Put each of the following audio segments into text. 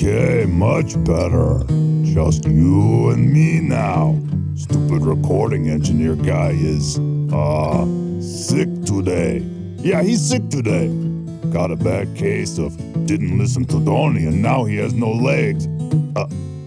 Okay, much better. Just you and me now. Stupid recording engineer guy is, sick today. Yeah, he's sick today. Got a bad case of didn't listen to Tony and now he has no legs.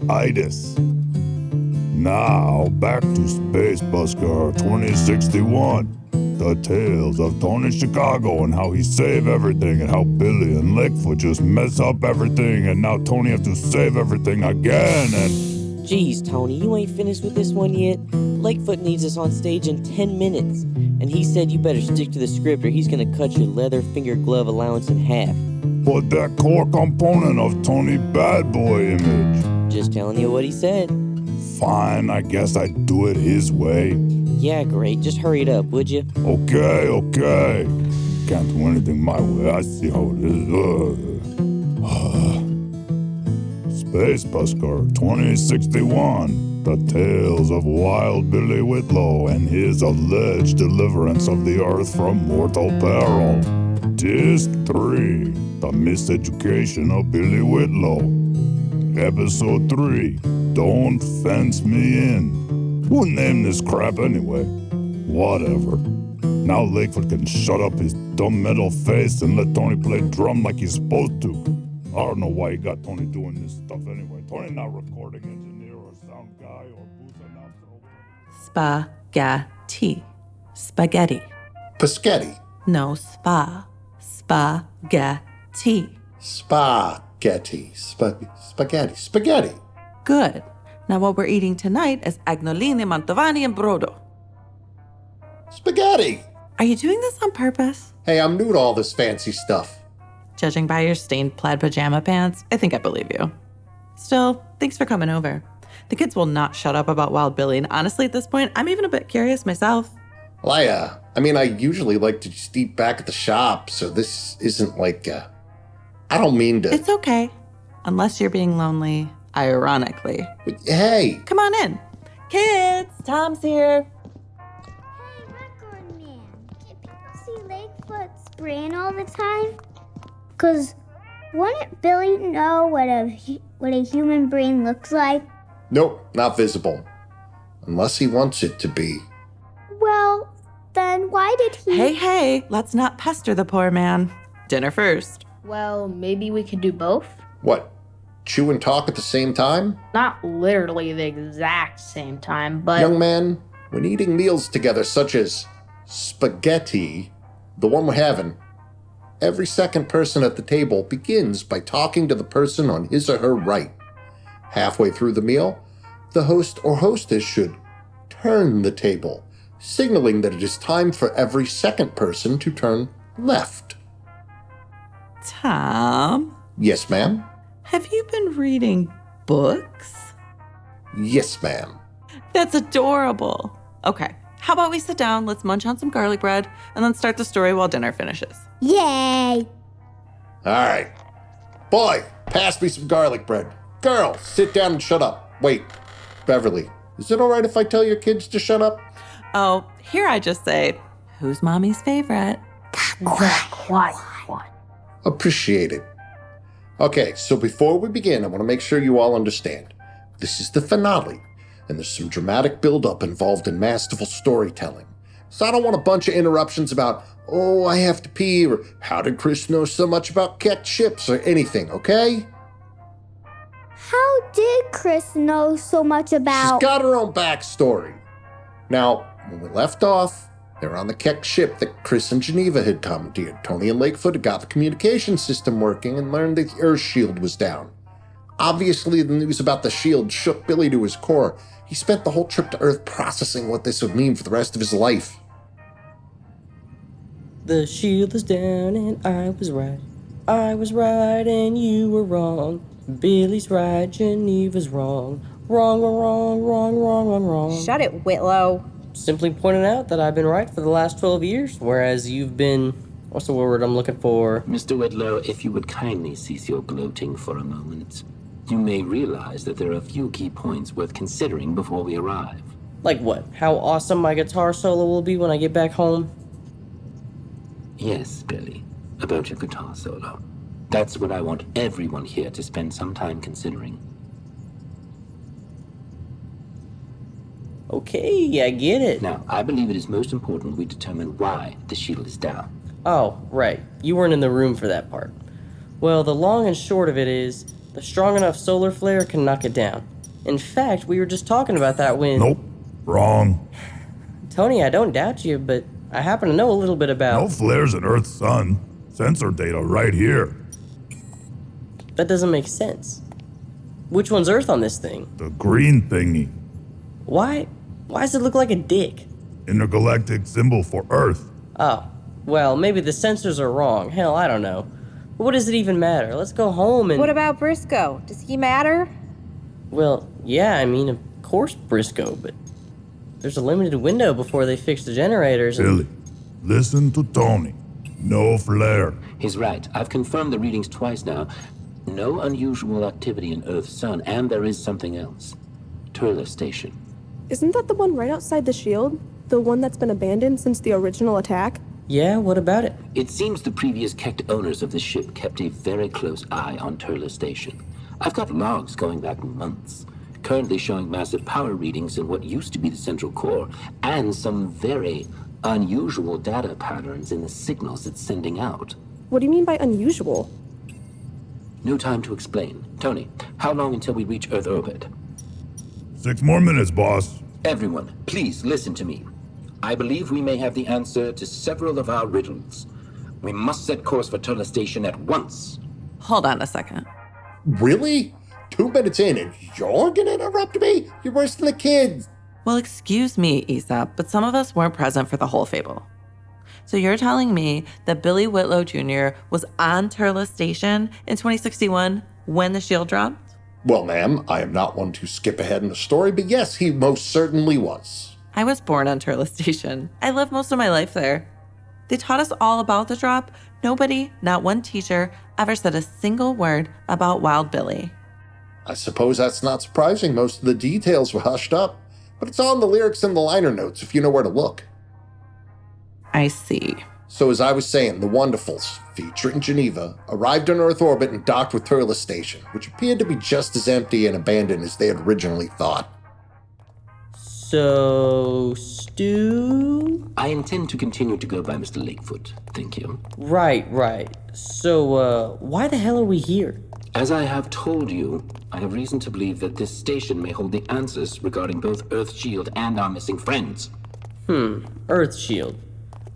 Itis. Now, back to Space Busker 2061. The tales of Tony Chicago and how he saved everything and how Billy and Lakefoot just mess up everything and now Tony have to save everything again and... Jeez, Tony, you ain't finished with this one yet? Lakefoot needs us on stage in 10 minutes. And he said you better stick to the script or he's gonna cut your leather finger glove allowance in half. But that core component of Tony Bad Boy image. Just telling you what he said. Fine, I guess I'd do it his way. Yeah, great. Just hurry it up, would you? Okay. Can't do anything my way. I see how it is. Space Busker 2061. The Tales of Wild Billy Whitlow and his alleged deliverance of the Earth from mortal peril. Disc 3. The Miseducation of Billy Whitlow. Episode 3. Don't Fence Me In. Who named this crap anyway? Whatever. Now Lakefoot can shut up his dumb metal face and let Tony play drum like he's supposed to. I don't know why he got Tony doing this stuff anyway. Tony not recording engineer or sound guy or booth announcer. Spaghetti. Spaghetti. Paschetti. No, spaghetti. Spaghetti. Good. Now what we're eating tonight is agnolone, mantovani, and brodo. Spaghetti! Are you doing this on purpose? Hey, I'm new to all this fancy stuff. Judging by your stained plaid pajama pants, I think I believe you. Still, thanks for coming over. The kids will not shut up about Wild Billy, and honestly at this point, I'm even a bit curious myself. Well, I usually like to just eat back at the shop, so this isn't like, I don't mean to... It's okay. Unless you're being lonely, ironically. But, hey! Come on in. Kids, Tom's here. Hey, Record Man, can people see Lakefoot spraying all the time? Because wouldn't Billy know what a human brain looks like? Nope, not visible. Unless he wants it to be. Well, then why did he... Hey, let's not pester the poor man. Dinner first. Well, maybe we could do both? What? Chew and talk at the same time? Not literally the exact same time, but... Young man, when eating meals together such as spaghetti, the one we're having, every second person at the table begins by talking to the person on his or her right. Halfway through the meal, the host or hostess should turn the table, signaling that it is time for every second person to turn left. Tom? Yes, ma'am? Have you been reading books? Yes, ma'am. That's adorable. Okay, how about we sit down, let's munch on some garlic bread, and then start the story while dinner finishes. Yay! All right. Boy, pass me some garlic bread. Girl, sit down and shut up. Wait, Beverly, is it all right if I tell your kids to shut up? Oh, here I just say, who's mommy's favorite? The quiet one. Appreciate it. Okay, so before we begin, I want to make sure you all understand. This is the finale, and there's some dramatic build-up involved in masterful storytelling. So I don't want a bunch of interruptions about, oh, I have to pee, or how did Chris know so much about kept ships, or anything, okay? How did Chris know so much about... She's got her own backstory. Now, when we left off, they were on the Keck ship that Chris and Geneva had commandeered. Tony and Lakefoot had got the communication system working and learned that the Earth shield was down. Obviously, the news about the shield shook Billy to his core. He spent the whole trip to Earth processing what this would mean for the rest of his life. The shield is down and I was right. I was right and you were wrong. Billy's right, Geneva's wrong. Wrong. Shut it, Whitlow. Simply pointing out that I've been right for the last 12 years, whereas you've been... What's the word I'm looking for? Mr. Whitlow, if you would kindly cease your gloating for a moment, you may realize that there are a few key points worth considering before we arrive. Like what? How awesome my guitar solo will be when I get back home? Yes, Billy, about your guitar solo. That's what I want everyone here to spend some time considering. Okay, I get it. Now, I believe it is most important we determine why the shield is down. Oh, right. You weren't in the room for that part. Well, the long and short of it is, the strong enough solar flare can knock it down. In fact, we were just talking about that when... Nope. Wrong. Tony, I don't doubt you, but I happen to know a little bit about... No flares in Earth's sun. Sensor data right here. That doesn't make sense. Which one's Earth on this thing? The green thingy. Why does it look like a dick? Intergalactic symbol for Earth. Oh, well, maybe the sensors are wrong. Hell, I don't know. But what does it even matter? Let's go home and... What about Briscoe? Does he matter? Well, yeah, I mean, of course Briscoe, but there's a limited window before they fix the generators and... Billy, listen to Tony. No flare. He's right. I've confirmed the readings twice now. No unusual activity in Earth's sun, and there is something else. Turler Station. Isn't that the one right outside the shield? The one that's been abandoned since the original attack? Yeah, what about it? It seems the previous Kekt owners of the ship kept a very close eye on Turler Station. I've got logs going back months, currently showing massive power readings in what used to be the central core, and some very unusual data patterns in the signals it's sending out. What do you mean by unusual? No time to explain. Tony, how long until we reach Earth orbit? 6 more minutes, boss. Everyone, please listen to me. I believe we may have the answer to several of our riddles. We must set course for Turner Station at once. Hold on a second. Really? 2 minutes in and you're gonna interrupt me? You're worse than the kids. Well, excuse me, Aesop, but some of us weren't present for the whole fable. So you're telling me that Billy Whitlow Jr. was on Turles Station in 2061 when the shield dropped? Well, ma'am, I am not one to skip ahead in the story, but yes, he most certainly was. I was born on Turles Station. I lived most of my life there. They taught us all about the drop. Nobody, not one teacher, ever said a single word about Wild Billy. I suppose that's not surprising. Most of the details were hushed up, but it's all in the lyrics and the liner notes if you know where to look. I see. So as I was saying, the Wonderfuls, featuring Geneva, arrived on Earth orbit and docked with Turles Station, which appeared to be just as empty and abandoned as they had originally thought. So, Stu? I intend to continue to go by Mr. Lakefoot, thank you. Right. So, why the hell are we here? As I have told you, I have reason to believe that this station may hold the answers regarding both Earth Shield and our missing friends. Earth Shield.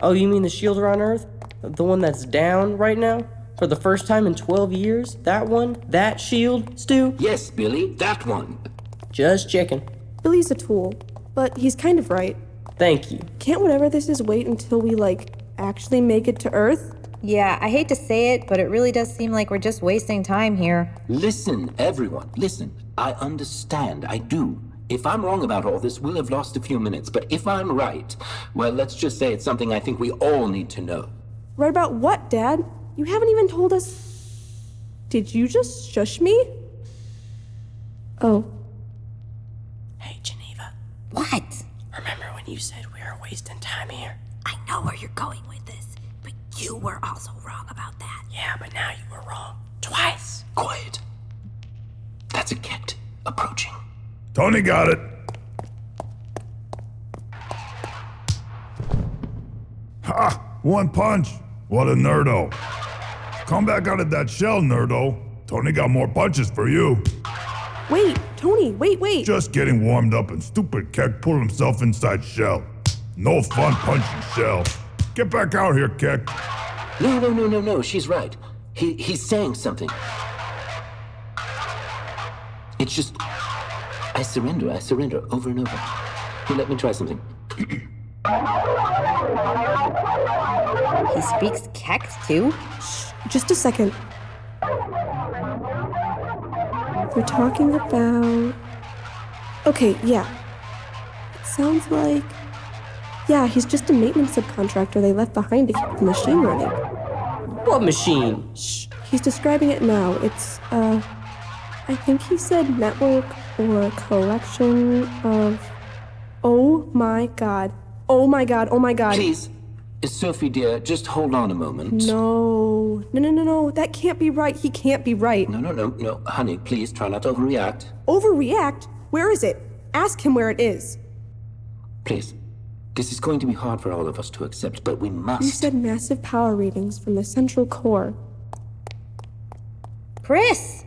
Oh, you mean the shield on Earth? The one that's down right now? For the first time in 12 years? That one? That shield, Stu? Yes, Billy, that one. Just checking. Billy's a tool, but he's kind of right. Thank you. Can't whatever this is wait until we, actually make it to Earth? Yeah, I hate to say it, but it really does seem like we're just wasting time here. Listen, everyone, listen. I understand, I do. If I'm wrong about all this, we'll have lost a few minutes. But if I'm right, well, let's just say it's something I think we all need to know. Right about what, Dad? You haven't even told us... Did you just shush me? Oh. Hey, Geneva. What? Remember when you said we were wasting time here? I know where you're going with this, but you were also wrong about that. Yeah, but now you were wrong. Twice. Quiet. That's a Kekt approaching. Tony got it. Ha! 1 punch. What a nerdo. Come back out of that shell, nerdo. Tony got more punches for you. Wait, Tony, wait. Just getting warmed up and stupid Keck pulled himself inside shell. No fun punching shell. Get back out here, Keck. No, she's right. He's saying something. It's just... I surrender, over and over. Here, let me try something. He speaks Kekt too? Just a second. We're talking about... Okay, yeah. It sounds like... Yeah, he's just a maintenance subcontractor they left behind to keep the machine running. What machine? Shh, he's describing it now. It's, I think he said network or collection of... Oh my god. Please, Sophie, dear, just hold on a moment. No. No. That can't be right. He can't be right. No. Honey, please try not to overreact. Overreact? Where is it? Ask him where it is. Please. This is going to be hard for all of us to accept, but we must. You said massive power readings from the central core. Chris!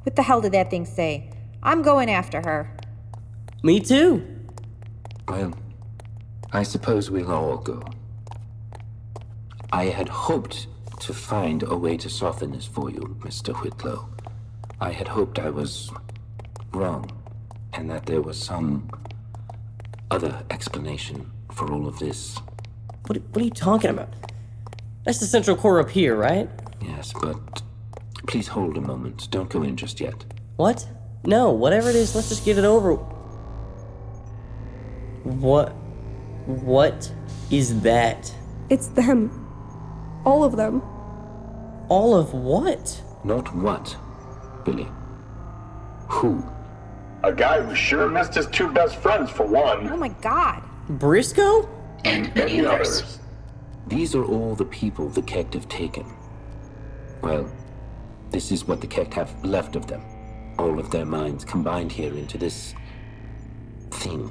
What the hell did that thing say? I'm going after her. Me too. Well, I suppose we'll all go. I had hoped to find a way to soften this for you, Mr. Whitlow. I had hoped I was wrong, and that there was some other explanation for all of this. What are you talking about? That's the central core up here, right? Yes, but please hold a moment. Don't go in just yet. What? No, whatever it is, let's just get it over. What is that? It's them. All of them. All of what? Not what, Billy. Who? A guy who sure missed his two best friends for one. Oh my god. Briscoe? And many others. These are all the people the Kect have taken. Well, this is what the Kect have left of them. All of their minds combined here into this thing.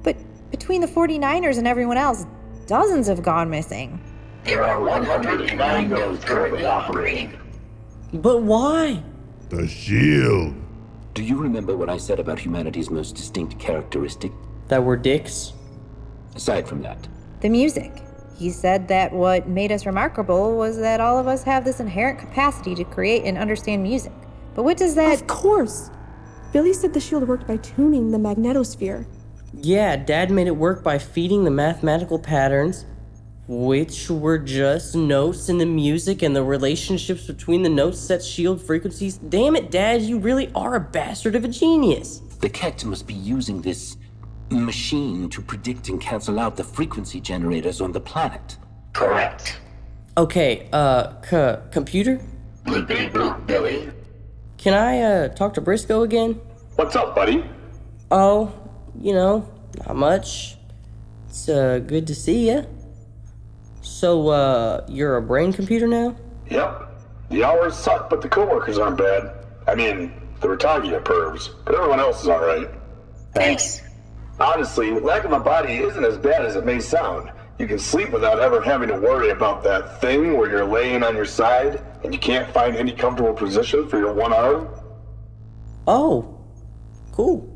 But between the 49ers and everyone else, dozens have gone missing. There are 109 nodes currently operating. But why? The shield. Do you remember what I said about humanity's most distinct characteristic? That we're dicks? Aside from that. The music. He said that what made us remarkable was that all of us have this inherent capacity to create and understand music. But what does that... Of course! Billy said the shield worked by tuning the magnetosphere. Yeah, Dad made it work by feeding the mathematical patterns, which were just notes in the music, and the relationships between the notes set shield frequencies. Damn it, Dad, you really are a bastard of a genius. The Kect must be using this machine to predict and cancel out the frequency generators on the planet. Correct. Okay, computer? Bleepity bloop, Billy. Can I, talk to Briscoe again? What's up, buddy? Oh, not much. It's, good to see ya. So, you're a brain computer now? Yep. The hours suck, but the coworkers aren't bad. I mean, the Ratagia pervs, but everyone else is alright. Thanks. Honestly, lack of a body isn't as bad as it may sound. You can sleep without ever having to worry about that thing where you're laying on your side and you can't find any comfortable position for your one arm. Oh, cool.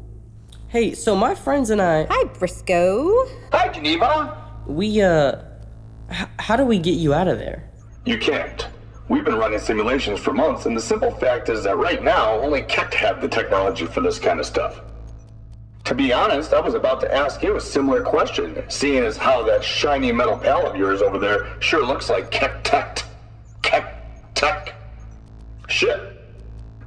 Hey, so my friends and I... Hi, Briscoe. Hi, Geneva. We, how do we get you out of there? You can't. We've been running simulations for months, and the simple fact is that right now, only Kekt have the technology for this kind of stuff. To be honest, I was about to ask you a similar question, seeing as how that shiny metal pal of yours over there sure looks like Kekt tech. Shit.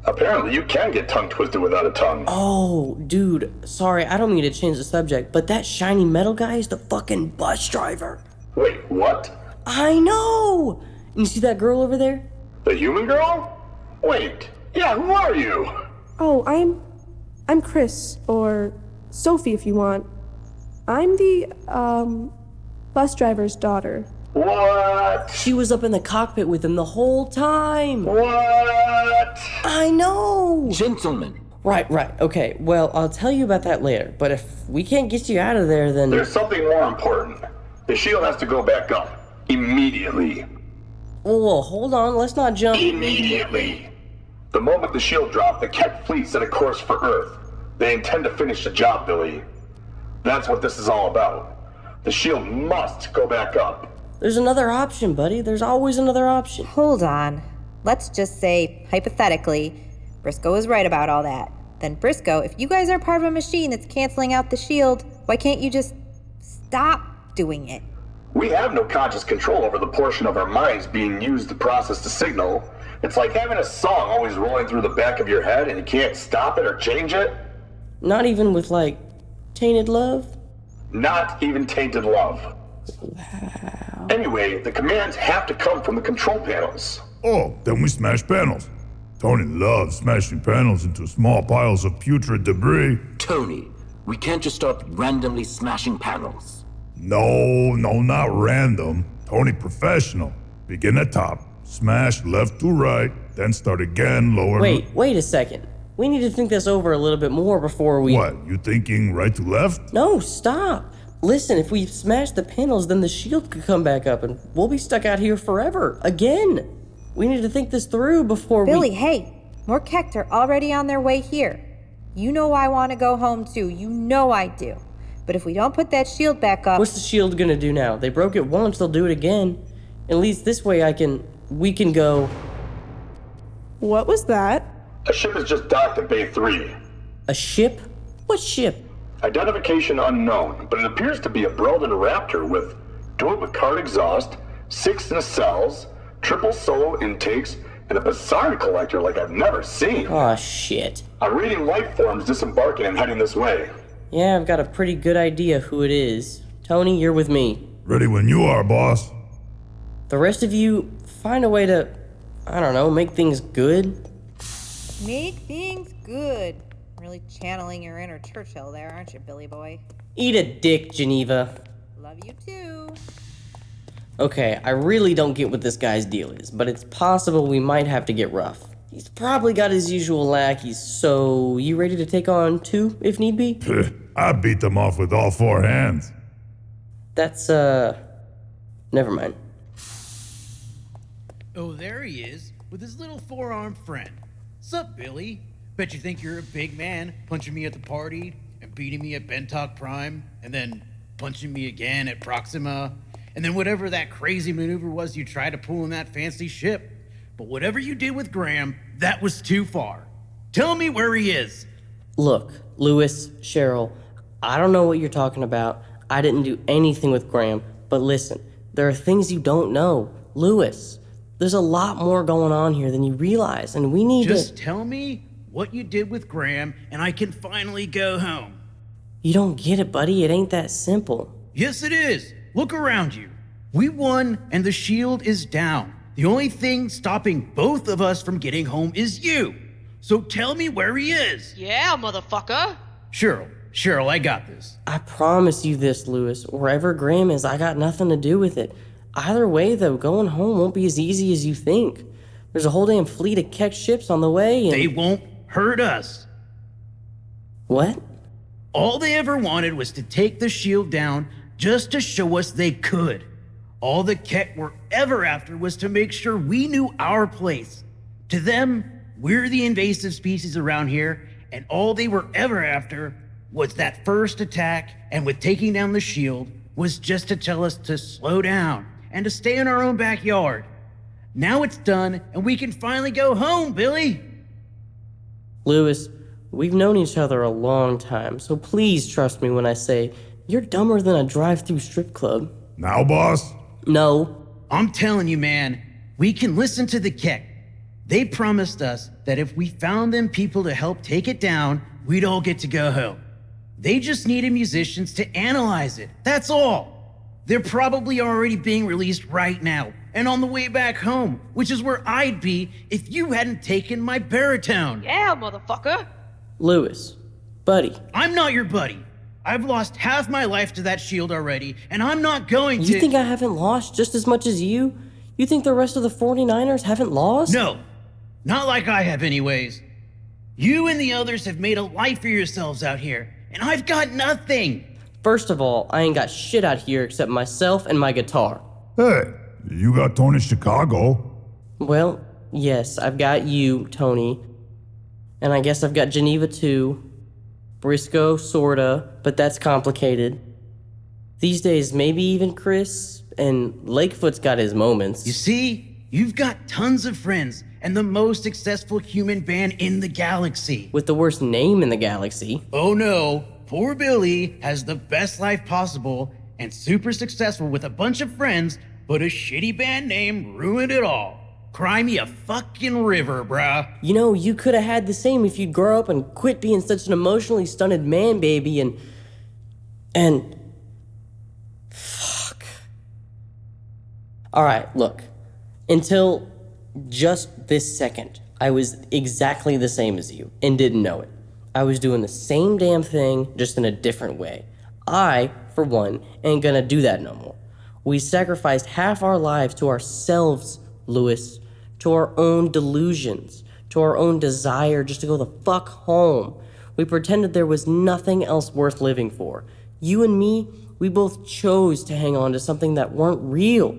Apparently you can get tongue twisted without a tongue. Oh, dude, sorry, I don't mean to change the subject, but that shiny metal guy is the fucking bus driver. Wait, what? I know! And you see that girl over there? The human girl? Wait, yeah, who are you? Oh, I'm Chris, or Sophie if you want. I'm the, bus driver's daughter. What? She was up in the cockpit with him the whole time. What? I know! Gentlemen. Right, okay. Well, I'll tell you about that later, but if we can't get you out of there, then... There's something more important. The shield has to go back up. Immediately. Whoa, hold on, let's not jump... Immediately. The moment the shield dropped, the Kekt fleet set a course for Earth. They intend to finish the job, Billy. That's what this is all about. The shield must go back up. There's another option, buddy. There's always another option. Hold on. Let's just say, hypothetically, Briscoe is right about all that. Then Briscoe, if you guys are part of a machine that's canceling out the shield, why can't you just stop doing it? We have no conscious control over the portion of our minds being used to process the signal. It's like having a song always rolling through the back of your head and you can't stop it or change it. Not even with, like, tainted love? Not even tainted love. Wow. Anyway, the commands have to come from the control panels. Oh, then we smash panels. Tony loves smashing panels into small piles of putrid debris. Tony, we can't just start randomly smashing panels. No, not random. Tony professional. Begin at top, smash left to right, then start again lower. Wait a second. We need to think this over a little bit more before we... What, you thinking right to left? No, stop. Listen, if we smash the panels, then the shield could come back up and we'll be stuck out here forever. Again. We need to think this through before Billy, hey, more Kekt are already on their way here. You know I want to go home too. You know I do. But if we don't put that shield back up... What's the shield gonna do now? They broke it once, they'll do it again. At least this way we can go... What was that? A ship is just docked at Bay 3. A ship? What ship? Identification unknown, but it appears to be a Breldon Raptor with dual Picard exhaust, 6 nacelles, triple solo intakes, and a Bassard collector like I've never seen. Aw, shit. I'm reading life forms disembarking and heading this way. Yeah, I've got a pretty good idea who it is. Tony, you're with me. Ready when you are, boss. The rest of you, find a way to, I don't know, make things good. Make things good. Really channeling your inner Churchill there, aren't you, Billy boy? Eat a dick, Geneva. Love you too. Okay, I really don't get what this guy's deal is, but it's possible we might have to get rough. He's probably got his usual lackeys, so you ready to take on 2 if need be? I beat them off with all 4 hands. That's, never mind. Oh, there he is, with his little 4-armed friend. Sup, Billy? Bet you think you're a big man, punching me at the party, and beating me at Bentok Prime, and then punching me again at Proxima, and then whatever that crazy maneuver was you tried to pull in that fancy ship. But whatever you did with Graham, that was too far. Tell me where he is. Look, Lewis, Cheryl, I don't know what you're talking about. I didn't do anything with Graham, but listen, there are things you don't know. Lewis, there's a lot more going on here than you realize, and we need Just tell me what you did with Graham, and I can finally go home. You don't get it, buddy. It ain't that simple. Yes, it is. Look around you. We won, and the shield is down. The only thing stopping both of us from getting home is you. So tell me where he is. Yeah, motherfucker. Cheryl, I got this. I promise you this, Lewis. Wherever Graham is, I got nothing to do with it. Either way, though, going home won't be as easy as you think. There's a whole damn fleet of Kekt ships on the way, and... They won't hurt us. What? All they ever wanted was to take the shield down just to show us they could. All the Kekt were ever after was to make sure we knew our place. To them, we're the invasive species around here, and all they were ever after was that first attack, and with taking down the shield, was just to tell us to slow down and to stay in our own backyard. Now it's done, and we can finally go home, Billy. Lewis, we've known each other a long time, so please trust me when I say you're dumber than a drive-through strip club. Now, boss? No. I'm telling you, man, we can listen to the Kekt. They promised us that if we found them people to help take it down, we'd all get to go home. They just needed musicians to analyze it, that's all. They're probably already being released right now and on the way back home, which is where I'd be if you hadn't taken my baritone. Yeah, motherfucker. Lewis, buddy. I'm not your buddy. I've lost half my life to that shield already, and I'm not going to... You think I haven't lost just as much as you? You think the rest of the 49ers haven't lost? No, not like I have anyways. You and the others have made a life for yourselves out here, and I've got nothing. First of all, I ain't got shit out here except myself and my guitar. Hey, you got Tony Chicago. Well, yes, I've got you, Tony. And I guess I've got Geneva too. Briscoe, sorta, but that's complicated. These days, maybe even Chris, and Lakefoot's got his moments. You see, you've got tons of friends, and the most successful human band in the galaxy. With the worst name in the galaxy. Oh no, poor Billy has the best life possible, and super successful with a bunch of friends, but a shitty band name ruined it all. Cry me a fucking river, bruh. You know, you could have had the same if you'd grow up and quit being such an emotionally stunted man, baby, and... Fuck. Alright, look. Until just this second, I was exactly the same as you, and didn't know it. I was doing the same damn thing, just in a different way. I for one, ain't gonna do that no more. We sacrificed half our lives to ourselves, Lewis, to our own delusions, to our own desire just to go the fuck home. We pretended there was nothing else worth living for. You and me, we both chose to hang on to something that weren't real.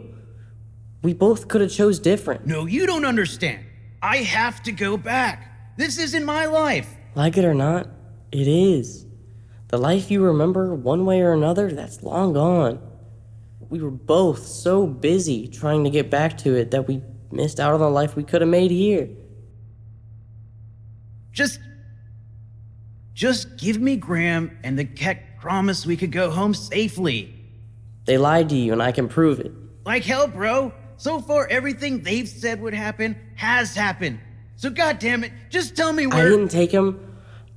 We both could have chose different. No, you don't understand. I have to go back. This isn't my life. Like it or not, it is. The life you remember, one way or another, that's long gone. We were both so busy trying to get back to it that we missed out on the life we could have made here. Just give me Graham and the Keck promise we could go home safely. They lied to you and I can prove it. Like hell, bro. So far, everything they've said would happen has happened. So goddammit, just tell me where— I didn't take him,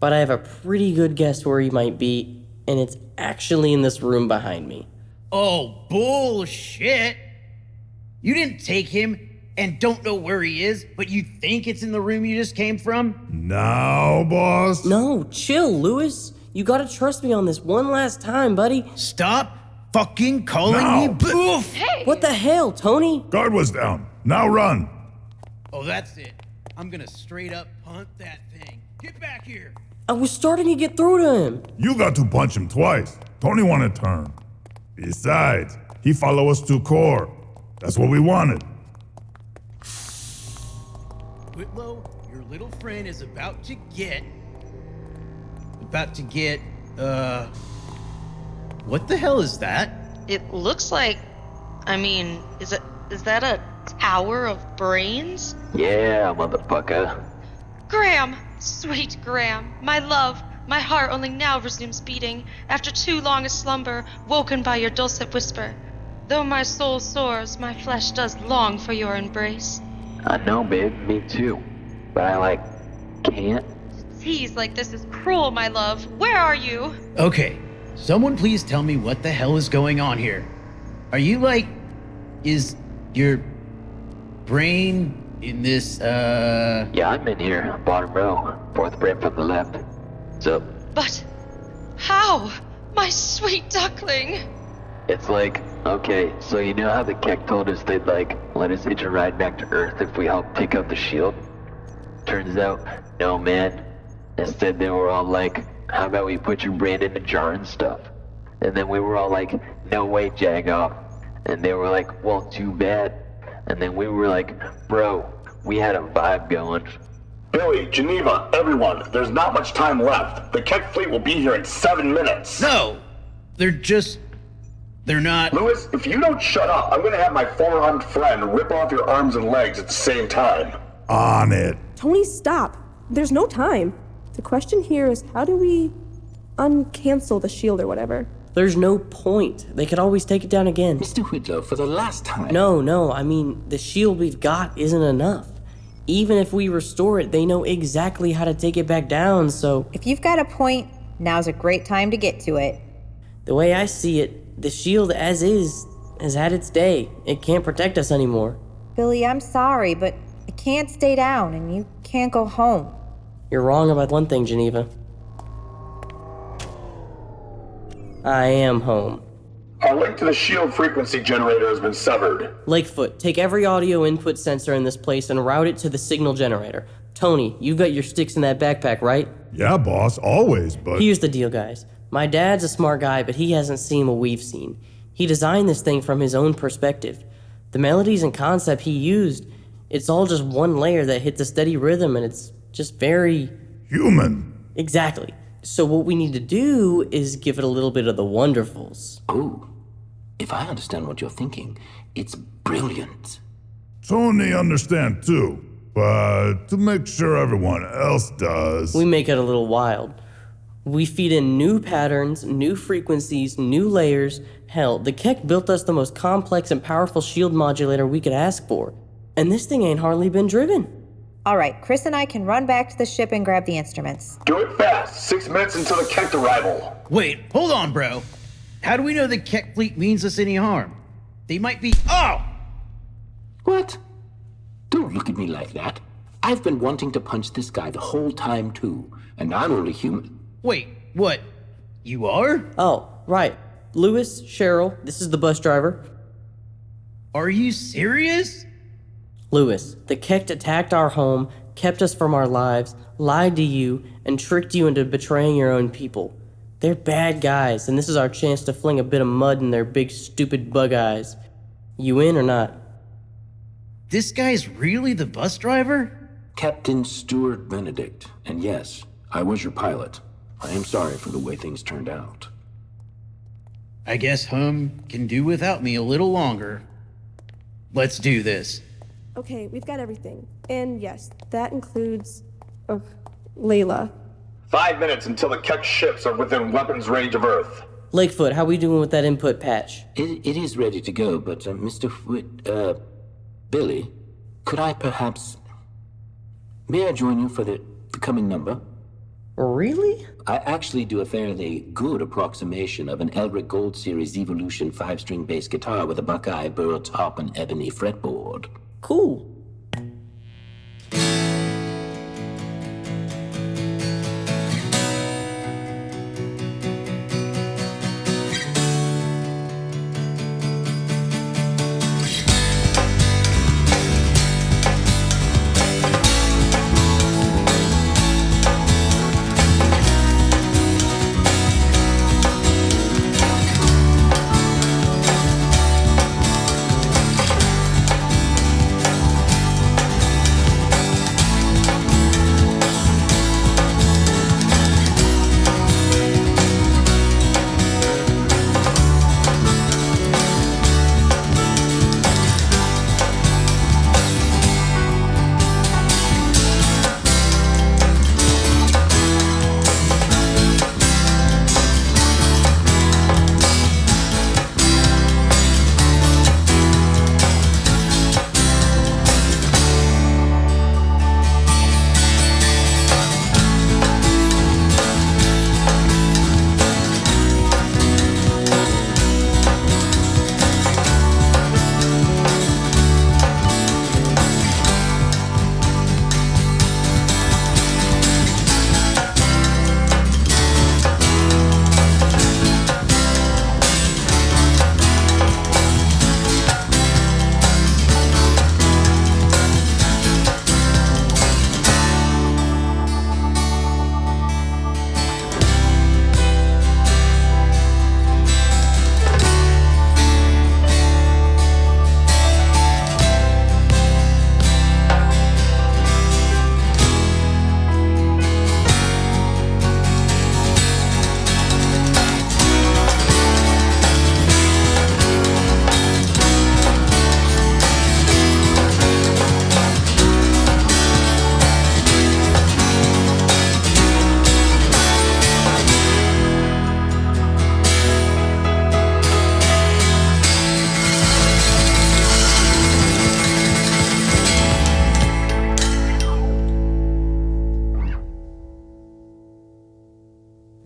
but I have a pretty good guess where he might be, and it's actually in this room behind me. Oh, bullshit. You didn't take him and don't know where he is, but you think it's in the room you just came from? Now, boss? No, chill, Lewis. You gotta trust me on this one last time, buddy. Stop fucking calling me boof! Hey! What the hell, Tony? Guard was down. Now run. Oh, that's it. I'm gonna straight up punt that thing. Get back here! I was starting to get through to him. You got to punch him twice. Tony wanted turn. Besides, he followed us to core. That's what we wanted. Whitlow, your little friend is about to get, what the hell is that? It looks like, is that a tower of brains? Yeah, motherfucker. Graham! Sweet Graham, my love, my heart only now resumes beating, after too long a slumber, woken by your dulcet whisper. Though my soul soars, my flesh does long for your embrace. I know, babe, me too. But I, can't. Tease like this is cruel, my love. Where are you? Okay, someone please tell me what the hell is going on here. Are you is your brain in this, Yeah, I'm in here, bottom row, fourth brain from the left. So, But how? My sweet duckling. it's okay, so you know how the Keck told us they'd, let us hitch a ride back to Earth if we helped take out the shield? Turns out, no, man. Instead, they were all how about we put your brain in a jar and stuff? And then we were all no way, Jagoff. And they were well, too bad. And then we were bro, we had a vibe going. Billy, Geneva, everyone, there's not much time left. The Keck fleet will be here in 7 minutes. No! They're not— Lewis, if you don't shut up, I'm gonna have my four-armed friend rip off your arms and legs at the same time. On it. Tony, stop. There's no time. The question here is, how do we uncancel the shield or whatever? There's no point. They could always take it down again. Mr. Whitlow, for the last time. No, the shield we've got isn't enough. Even if we restore it, they know exactly how to take it back down, so— If you've got a point, now's a great time to get to it. The way I see it, the shield as is has had its day. It can't protect us anymore. Billy, I'm sorry, but it can't stay down and you can't go home. You're wrong about one thing, Geneva. I am home. Our link to the shield frequency generator has been severed. Lakefoot, take every audio input sensor in this place and route it to the signal generator. Tony, you've got your sticks in that backpack, right? Yeah, boss, always, but... Here's the deal, guys. My dad's a smart guy, but he hasn't seen what we've seen. He designed this thing from his own perspective. The melodies and concept he used, it's all just one layer that hits a steady rhythm, and it's just very... human. Exactly. So what we need to do is give it a little bit of the wonderfuls. Oh, if I understand what you're thinking, it's brilliant. Tony understand too, but to make sure everyone else does... We make it a little wild. We feed in new patterns, new frequencies, new layers. Hell, the Keck built us the most complex and powerful shield modulator we could ask for. And this thing ain't hardly been driven. All right, Chris and I can run back to the ship and grab the instruments. Do it fast. 6 minutes until the Keck arrival. Wait, hold on, bro. How do we know the Keck fleet means us any harm? They might be— Oh! What? Don't look at me like that. I've been wanting to punch this guy the whole time, too. And I'm only human. Wait, what? You are? Oh, right. Lewis, Cheryl, this is the bus driver. Are you serious? Lewis, the Kekt attacked our home, kept us from our lives, lied to you, and tricked you into betraying your own people. They're bad guys, and this is our chance to fling a bit of mud in their big, stupid bug eyes. You in or not? This guy's really the bus driver? Captain Stuart Benedict. And yes, I was your pilot. I am sorry for the way things turned out. I guess Hum can do without me a little longer. Let's do this. Okay, we've got everything. And yes, that includes... Layla. 5 minutes until the Kekt ships are within weapons range of Earth. Lakefoot, how we doing with that input patch? It is ready to go, but Billy, could I perhaps... May I join you for the coming number? Really? I actually do a fairly good approximation of an Elric Gold Series Evolution 5-string bass guitar with a Buckeye burl top and ebony fretboard. Cool.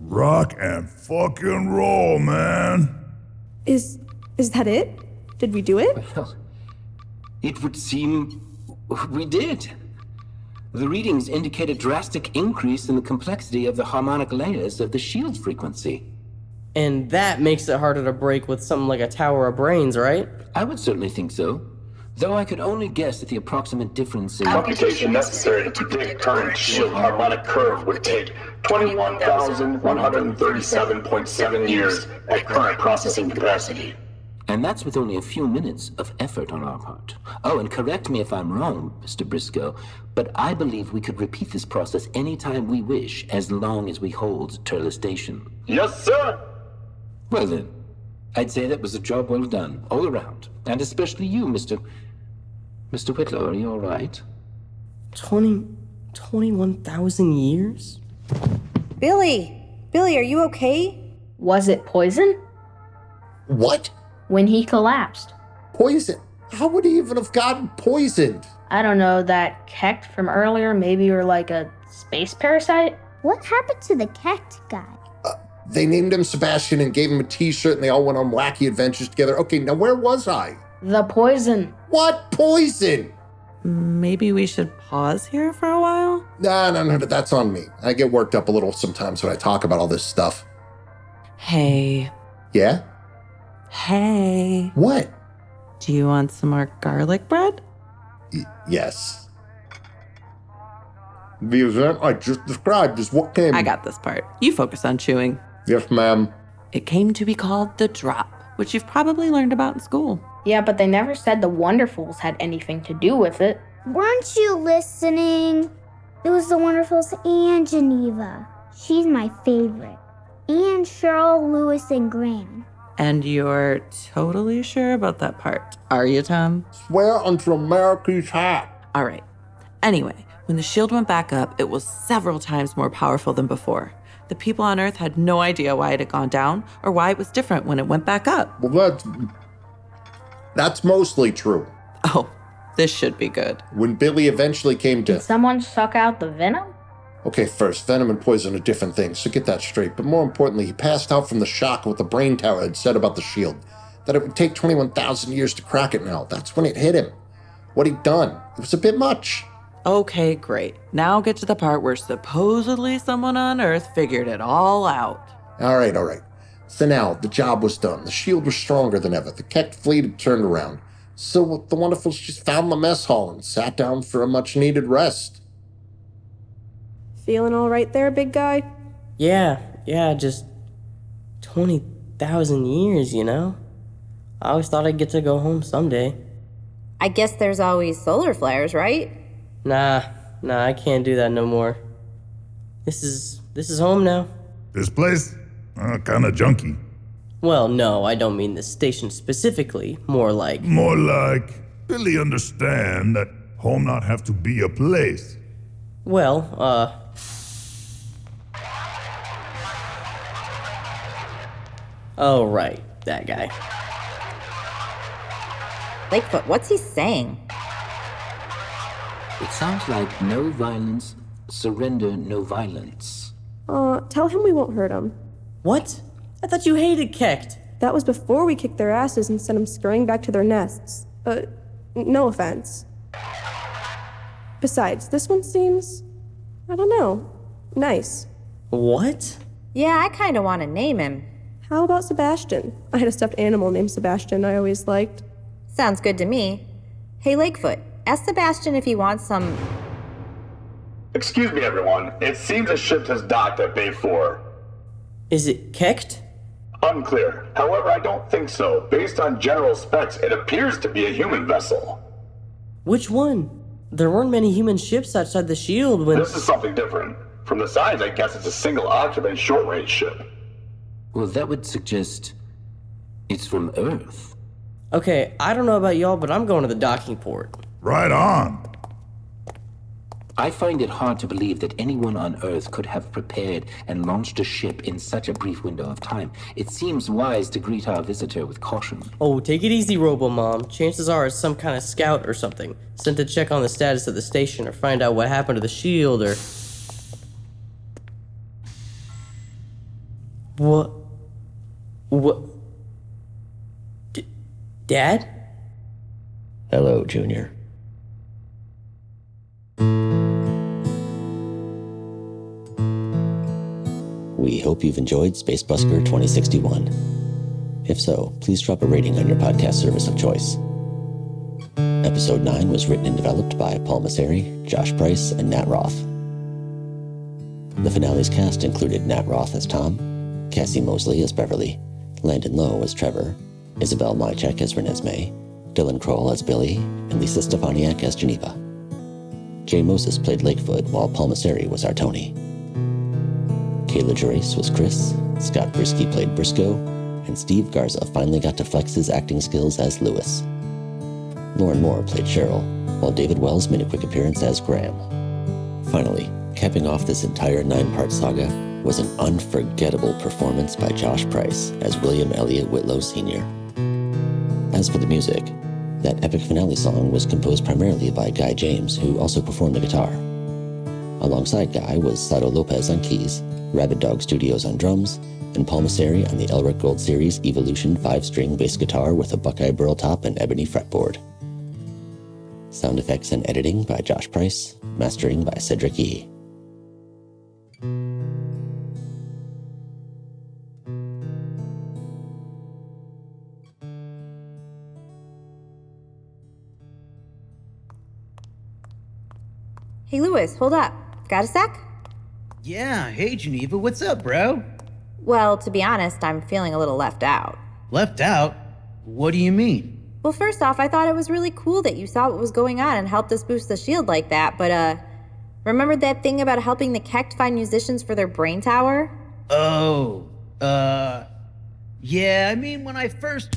Rock and fucking roll, man. Is that it? Did we do it? Well, it would seem we did. The readings indicate a drastic increase in the complexity of the harmonic layers of the shield frequency. And that makes it harder to break with something like a Tower of Brains, right? I would certainly think so. Though I could only guess at the approximate difference in... Computation necessary to predict current shield harmonic curve would take 21,137.7 years at current processing capacity. And that's with only a few minutes of effort on our part. Oh, and correct me if I'm wrong, Mr. Briscoe, but I believe we could repeat this process anytime we wish, as long as we hold Turles Station. Yes, sir! Well then, I'd say that was a job well done, all around. And especially you, Mr. Whitlow, are you all right? 21,000 years? Billy, are you okay? Was it poison? What? When he collapsed. Poison? How would he even have gotten poisoned? I don't know, that Kekt from earlier, maybe you're like a space parasite? What happened to the Kekt guy? They named him Sebastian and gave him a t-shirt and they all went on wacky adventures together. Okay, now where was I? The poison. What poison? Maybe we should pause here for a while? No, that's on me. I get worked up a little sometimes when I talk about all this stuff. Hey. Yeah? Hey. What? Do you want some more garlic bread? Yes. The event I just described is what came... I got this part. You focus on chewing. Yes, ma'am. It came to be called the drop, which you've probably learned about in school. Yeah, but they never said the Wonderfuls had anything to do with it. Weren't you listening? It was the Wonderfuls and Geneva. She's my favorite. And Cheryl, Lewis, and Graham. And you're totally sure about that part, are you, Tom? Swear unto America's hat. All right. Anyway, when the shield went back up, it was several times more powerful than before. The people on Earth had no idea why it had gone down or why it was different when it went back up. Well, that's mostly true. Oh, this should be good. When Billy eventually came to... Did someone suck out the venom? Okay, first, venom and poison are different things, so get that straight. But more importantly, he passed out from the shock of what the brain tower had said about the shield. That it would take 21,000 years to crack it now. That's when it hit him. What he'd done. It was a bit much. Okay, great. Now get to the part where supposedly someone on Earth figured it all out. All right. So now, the job was done. The shield was stronger than ever. The Keck fleet had turned around. So the Wonderfuls just found the mess hall and sat down for a much-needed rest. Feeling all right there, big guy? Yeah, just 20,000 years, you know? I always thought I'd get to go home someday. I guess there's always solar flares, right? Nah, I can't do that no more. This is home now. This place? Kinda junky. Well, no, I don't mean this station specifically. More like, Billy understand that home not have to be a place. well, oh, right, that guy. Lakefoot, what's he saying? It sounds like no violence, surrender, no violence. Tell him we won't hurt him. What? I thought you hated Kecht. That was before we kicked their asses and sent them scurrying back to their nests. No offense. Besides, this one seems, I don't know, nice. What? Yeah, I kind of want to name him. How about Sebastian? I had a stuffed animal named Sebastian I always liked. Sounds good to me. Hey, Lakefoot, ask Sebastian if he wants some... Excuse me, everyone. It seems a ship has docked at Bay 4. Is it Kecht? Unclear. However, I don't think so. Based on general specs, it appears to be a human vessel. Which one? There weren't many human ships outside the shield when... This is something different. From the size, I guess it's a single-occupant short-range ship. Well, that would suggest it's from Earth. Okay, I don't know about y'all, but I'm going to the docking port. Right on. I find it hard to believe that anyone on Earth could have prepared and launched a ship in such a brief window of time. It seems wise to greet our visitor with caution. Oh, take it easy, Robo-Mom. Chances are it's some kind of scout or something, sent to check on the status of the station or find out what happened to the shield or... What? Dad? Hello, Junior. We hope you've enjoyed Space Busker 2061. If so, please drop a rating on your podcast service of choice. Episode 9 was written and developed by Paul Masseri, Josh Price, and Nat Roth. The finale's cast included Nat Roth as Tom, Cassie Mosley as Beverly, Landon Lowe as Trevor, Isabel Mychek as Renesmee, Dylan Kroll as Billy, and Lisa Stefaniak as Geneva. Jay Moses played Lakefoot, while Paul Masseri was our Tony. Kayla Gerace was Chris, Scott Brisky played Briscoe, and Steve Garza finally got to flex his acting skills as Lewis. Lauren Moore played Cheryl, while David Wells made a quick appearance as Graham. Finally, capping off this entire 9-part saga was an unforgettable performance by Josh Price as William Elliott Whitlow Sr. As for the music, that epic finale song was composed primarily by Guy James, who also performed the guitar. Alongside Guy was Sato Lopez on keys, Rabid Dog Studios on drums, and Paul Masseri on the Elric Gold Series Evolution 5-string bass guitar with a Buckeye burl top and ebony fretboard. Sound effects and editing by Josh Price, mastering by Cedric E. Hey, Lewis, hold up. Got a sec? Yeah, hey Geneva, what's up, bro? Well, to be honest, I'm feeling a little left out. Left out? What do you mean? Well, first off, I thought it was really cool that you saw what was going on and helped us boost the shield like that, but, remember that thing about helping the Kekt find musicians for their brain tower? Oh, yeah, I mean, when I first...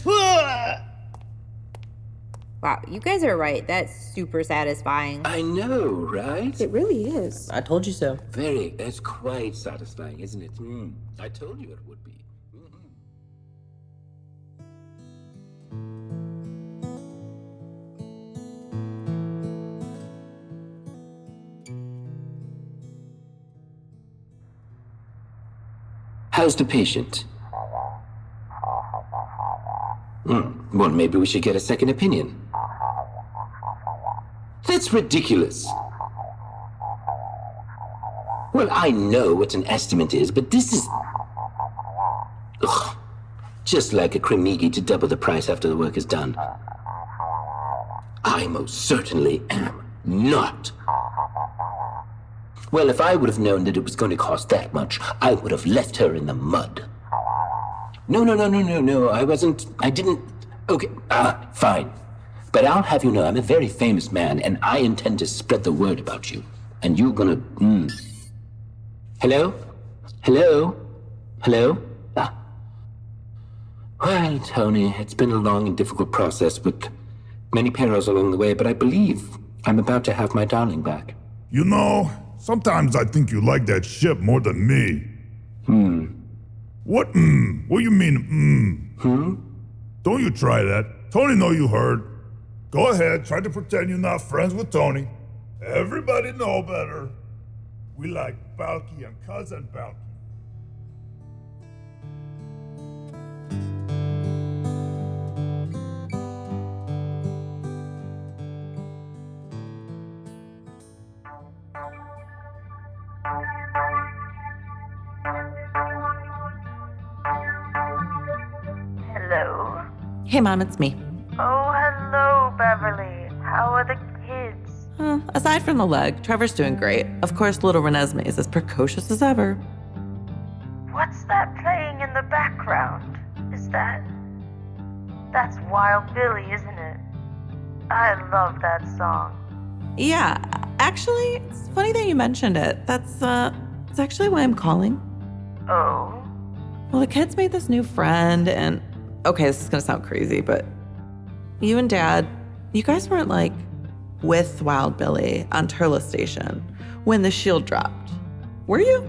Wow, you guys are right. That's super satisfying. I know, right? It really is. I told you so. It's quite satisfying, isn't it? I told you it would be. How's the patient? Well, maybe we should get a second opinion. That's ridiculous. Well, I know what an estimate is, but this is... Ugh. Just like a Kremigi to double the price after the work is done. I most certainly am not. Well, if I would have known that it was going to cost that much, I would have left her in the mud. No, I didn't... Okay, fine. But I'll have you know I'm a very famous man, and I intend to spread the word about you. And you're gonna... Hello? Well, Tony, it's been a long and difficult process with many perils along the way, but I believe I'm about to have my darling back. You know, sometimes I think you like that ship more than me. What What you mean, Don't you try that. Tony know you heard. Go ahead, try to pretend you're not friends with Tony. Everybody know better. We like Balky and Cousin Balky. Hello? Hey, Mom, it's me. Oh, hello, Beverly. How are the kids? Aside from the leg, Trevor's doing great. Of course, little Renesmee is as precocious as ever. What's that playing in the background? That's Wild Billy, isn't it? I love that song. Yeah, actually, it's funny that you mentioned it. That's actually why I'm calling. Oh? Well, the kids made this new friend, and okay, this is gonna sound crazy, but you and Dad, you guys weren't like with Wild Billy on Turla Station when the shield dropped, were you?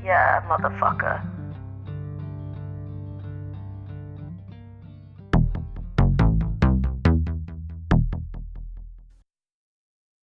Yeah, motherfucker.